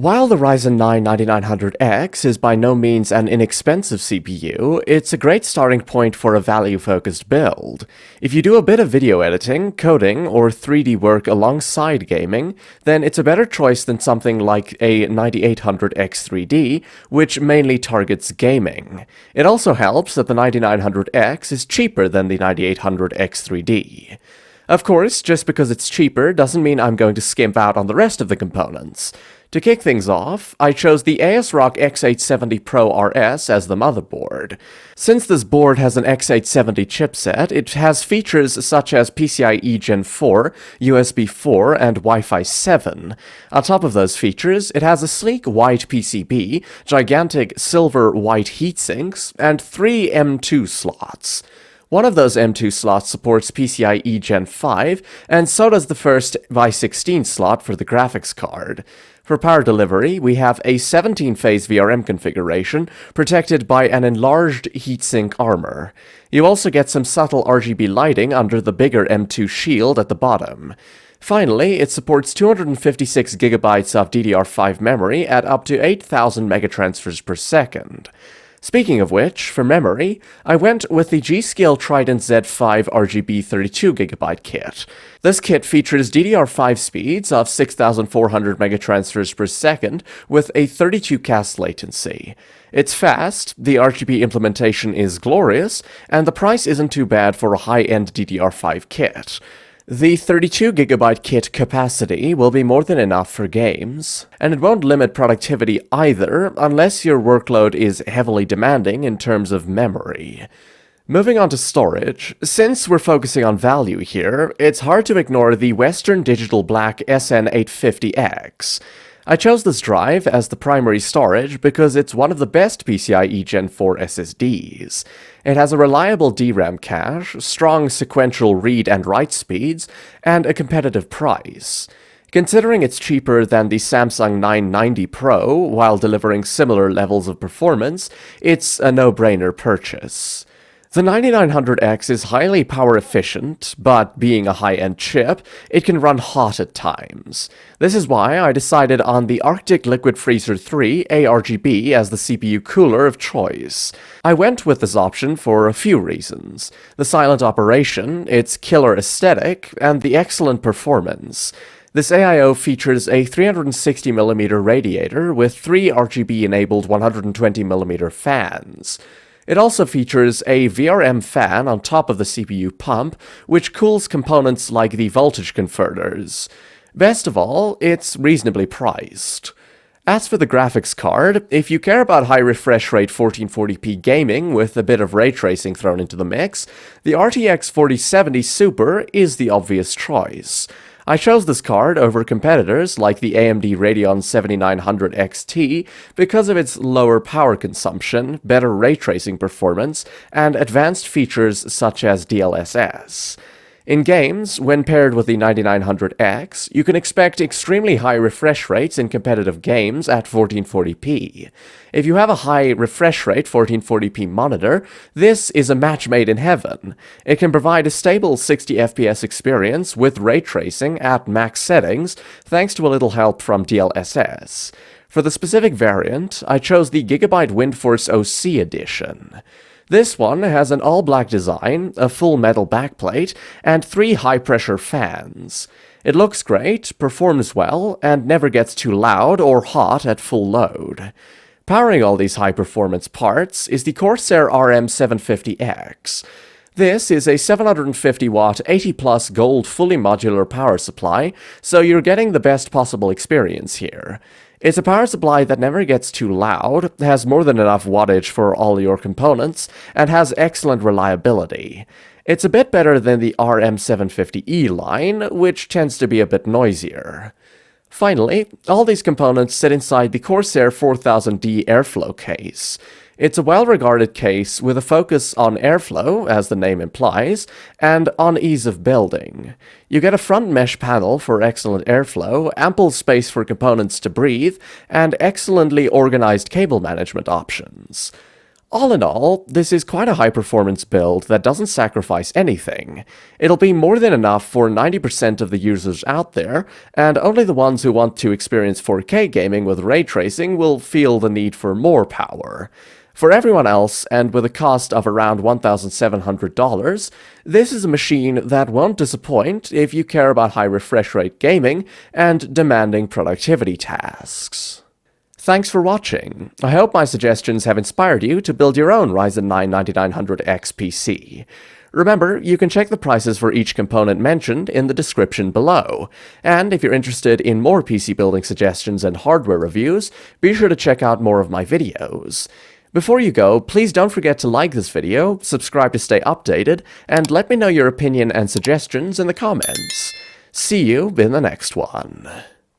While the Ryzen 9 9900X is by no means an inexpensive CPU, it's a great starting point for a value-focused build. If you do a bit of video editing, coding, or 3D work alongside gaming, then it's a better choice than something like a 9800X3D, which mainly targets gaming. It also helps that the 9900X is cheaper than the 9800X3D. Of course, just because it's cheaper doesn't mean I'm going to skimp out on the rest of the components. To kick things off, I chose the ASRock X870 Pro RS as the motherboard. Since this board has an X870 chipset, it has features such as PCIe Gen 4, USB 4, and Wi-Fi 7. On top of those features, it has a sleek white PCB, gigantic silver-white heatsinks, and 3 M2 slots. One of those M2 slots supports PCIe Gen 5, and so does the first Y16 slot for the graphics card. For power delivery, we have a 17-phase VRM configuration, protected by an enlarged heatsink armor. You also get some subtle RGB lighting under the bigger M2 shield at the bottom. Finally, it supports 256 GB of DDR5 memory at up to 8,000 megatransfers per second. Speaking of which, for memory, I went with the G.Skill Trident Z5 RGB 32GB kit. This kit features DDR5 speeds of 6,400 megatransfers per second with a 32 cast latency. It's fast, the RGB implementation is glorious, and the price isn't too bad for a high-end DDR5 kit. The 32GB kit capacity will be more than enough for games, and it won't limit productivity either unless your workload is heavily demanding in terms of memory. Moving on to storage, since we're focusing on value here, it's hard to ignore the Western Digital Black SN850X. I chose this drive as the primary storage because it's one of the best PCIe Gen 4 SSDs. It has a reliable DRAM cache, strong sequential read and write speeds, and a competitive price. Considering it's cheaper than the Samsung 990 Pro while delivering similar levels of performance, it's a no-brainer purchase. The 9900X is highly power efficient, but being a high-end chip, it can run hot at times. This is why I decided on the Arctic Liquid Freezer 3 A-RGB as the CPU cooler of choice. I went with this option for a few reasons: the silent operation, its killer aesthetic, and the excellent performance. This AIO features a 360mm radiator with 3 RGB-enabled 120mm fans. It also features a VRM fan on top of the CPU pump, which cools components like the voltage converters. Best of all, it's reasonably priced. As for the graphics card, if you care about high refresh rate 1440p gaming with a bit of ray tracing thrown into the mix, the RTX 4070 Super is the obvious choice. I chose this card over competitors like the AMD Radeon 7900 XT because of its lower power consumption, better ray tracing performance, and advanced features such as DLSS. In games, when paired with the 9900X, you can expect extremely high refresh rates in competitive games at 1440p. If you have a high refresh rate 1440p monitor, this is a match made in heaven. It can provide a stable 60 FPS experience with ray tracing at max settings, thanks to a little help from DLSS. For the specific variant, I chose the Gigabyte WINDFORCE OC edition. This one has an all-black design, a full metal backplate, and 3 high-pressure fans. It looks great, performs well, and never gets too loud or hot at full load. Powering all these high-performance parts is the Corsair RM750X. This is a 750-watt, 80-plus gold fully modular power supply, so you're getting the best possible experience here. It's a power supply that never gets too loud, has more than enough wattage for all your components, and has excellent reliability. It's a bit better than the RM750E line, which tends to be a bit noisier. Finally, all these components sit inside the Corsair 4000D airflow case. It's a well-regarded case with a focus on airflow, as the name implies, and on ease of building. You get a front mesh panel for excellent airflow, ample space for components to breathe, and excellently organized cable management options. All in all, this is quite a high-performance build that doesn't sacrifice anything. It'll be more than enough for 90% of the users out there, and only the ones who want to experience 4K gaming with ray tracing will feel the need for more power. For everyone else, and with a cost of around $1,700, this is a machine that won't disappoint if you care about high refresh rate gaming and demanding productivity tasks. Thanks for watching. I hope my suggestions have inspired you to build your own Ryzen 9 9900X PC. Remember, you can check the prices for each component mentioned in the description below. And if you're interested in more PC building suggestions and hardware reviews, be sure to check out more of my videos. Before you go, please don't forget to like this video, subscribe to stay updated, and let me know your opinion and suggestions in the comments. See you in the next one.